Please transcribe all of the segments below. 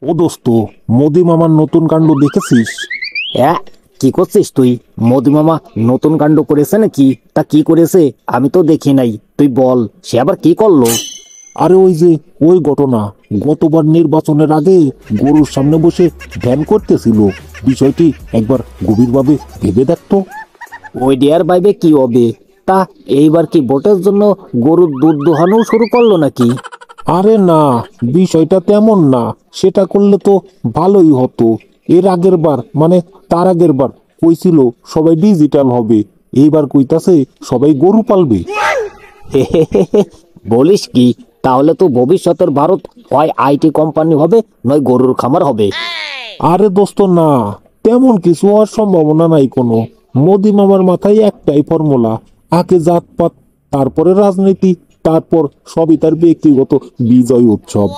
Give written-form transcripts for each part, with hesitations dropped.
ও দোস্ত, মোদি মামার নতুন কাণ্ড দেখেছিস? হ্যাঁ, কি করছিস তুই? মোদি মামা নতুন কাণ্ড করেছে নাকি? তা কি করেছে? আমি তো দেখি নাই, তুই বল সে আবার কি করলো? আরে ওই যে ওই ঘটনা, গতবার নির্বাচনের আগে গরুর সামনে বসে ধ্যান করতেছিল। বিষয়টি একবার গভীরভাবে ভেবে দেখতো। ওই ডিয়ার বাইবে কি হবে? তা এইবার কি ভোটের জন্য গরুর দুধ দোহানো শুরু করলো নাকি? আরে না, বিষয়টা তেমন না। সেটা করলে তো ভালোই হতো। এর আগের বার মানে তার আগের বার কইছিল সবাই ডিজিটাল হবে, এইবার কইতাছে সবাই গরু পালবে। বলিস কি? তাহলে তো ভবিষ্যতের ভারত হয় আইটি কোম্পানি হবে, নয় গরুর খামার হবে। আরে দোস্ত না, তেমন কিছু হওয়ার সম্ভাবনা নাই কোনো। মোদি মামার মাথায় একটাই ফর্মুলা, আগে জাতপাত, তারপরে রাজনীতি, তারপর সবই তার ব্যক্তিগত বিজয় উৎসব।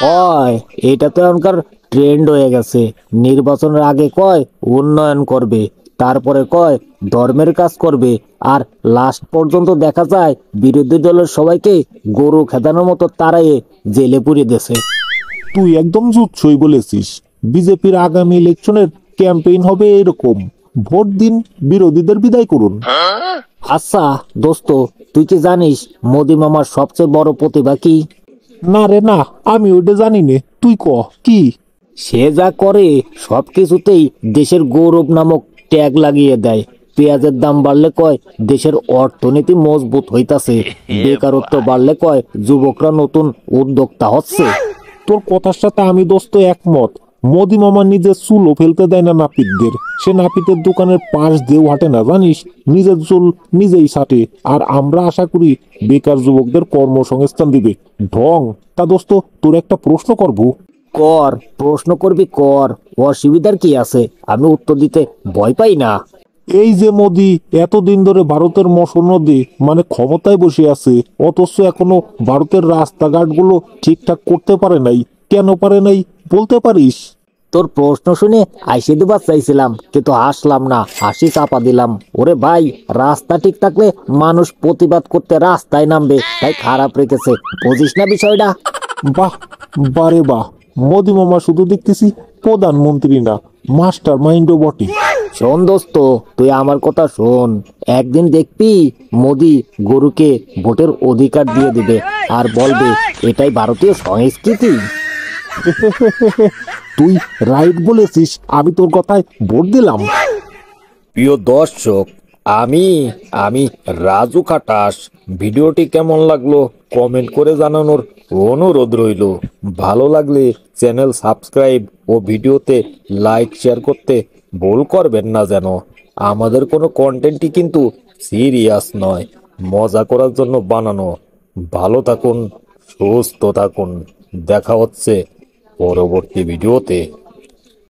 হয়, এটা তো এখনকার ট্রেন্ড হয়ে গেছে। নির্বাচনের আগে কয় উন্নয়ন করবে, তারপরে কয় ধর্মের কাজ করবে, আর লাস্ট পর্যন্ত দেখা যায় বিরোধী দলের সবাইকে গরু খেদানোর মতো তাড়াইয়ে জেলে পুরিয়ে দেছে। তুই একদম জুৎসই বলেছিস। বিজেপির আগামী ইলেকশনের ক্যাম্পেইন হবে এরকম, ভোট দিন, বিরোধীদের বিদায় করুন। আচ্ছা দোস্ত, তুই কি জানিস মোদি মামার সবচেয়ে বড় প্রতিভা কি? না রে না, আমি ওইটা জানি নে, তুই ক কি। সে যা করে সবকিছুতেই দেশের গৌরব নামক ট্যাগ লাগিয়ে দেয়। পেঁয়াজের দাম বাড়লে কয় দেশের অর্থনীতি মজবুত হইতাছে, বেকারত্ব বাড়লে কয় যুবকরা নতুন উদ্যোক্তা হচ্ছে। তোর কথার সাথে আমি দোস্ত একমত। মোদি মামা নিজের চুলও ফেলতে দেয় না নাপিতদের। সে নাপিতের দোকানের পাশ দিয়েও হাঁটে না, জানিস? নিজের চুল নিজেই ছাটে। আর আমরা আশা করি বেকার যুবকদের কর্মসংস্থান দিবে। ঢং। তা দোস্ত, তোর একটা প্রশ্ন করবো। কর, প্রশ্ন করবি কর, অসুবিধার কি আছে? আমি উত্তর দিতে ভয় পাই না। এই যে মোদি এতদিন ধরে ভারতের মসনদে মানে ক্ষমতায় বসে আছে, অথচ এখনো ভারতের রাস্তাঘাটগুলো ঠিকঠাক করতে পারে নাই। কেন পারে নাই বলতে পারিস? তোর প্রশ্ন শুনে হাসি দিবার চাইছিলাম, কিন্তু হাসলাম না, হাসি চাপা দিলাম। ওরে ভাই, রাস্তা ঠিক থাকলে মানুষ প্রতিবাদ করতে রাস্তায় নামবে, তাই খারাপ রেখেছে। বুঝিস না বিষয়টা? বাহ, বারে বাহ। মোদি মামা শুধু দেখতেছি প্রধানমন্ত্রী না, মাস্টার মাইন্ডও বটে। শোন দোস্ত, তুই আমার কথা শোন। একদিন দেখবি মোদি গরুকে ভোটের অধিকার দিয়ে দিবে, আর বলবে এটাই ভারতীয় সংস্কৃতি। তুই রাইট বলেছিস, আমি তোর কথায় ভোট দিলাম। প্রিয় দর্শক, আমি আমি রাজু খাটাস। ভিডিওটি কেমন লাগলো কমেন্ট করে জানানোর অনুরোধ রইল। ভালো লাগলে চ্যানেল সাবস্ক্রাইব ও ভিডিওতে লাইক শেয়ার করতে ভুল করবেন না যেন। আমাদের কোনো কন্টেন্টই কিন্তু সিরিয়াস নয়, মজা করার জন্য বানানো। ভালো থাকুন, সুস্থ থাকুন, দেখা হচ্ছে পরবর্তী ভিডিওতে।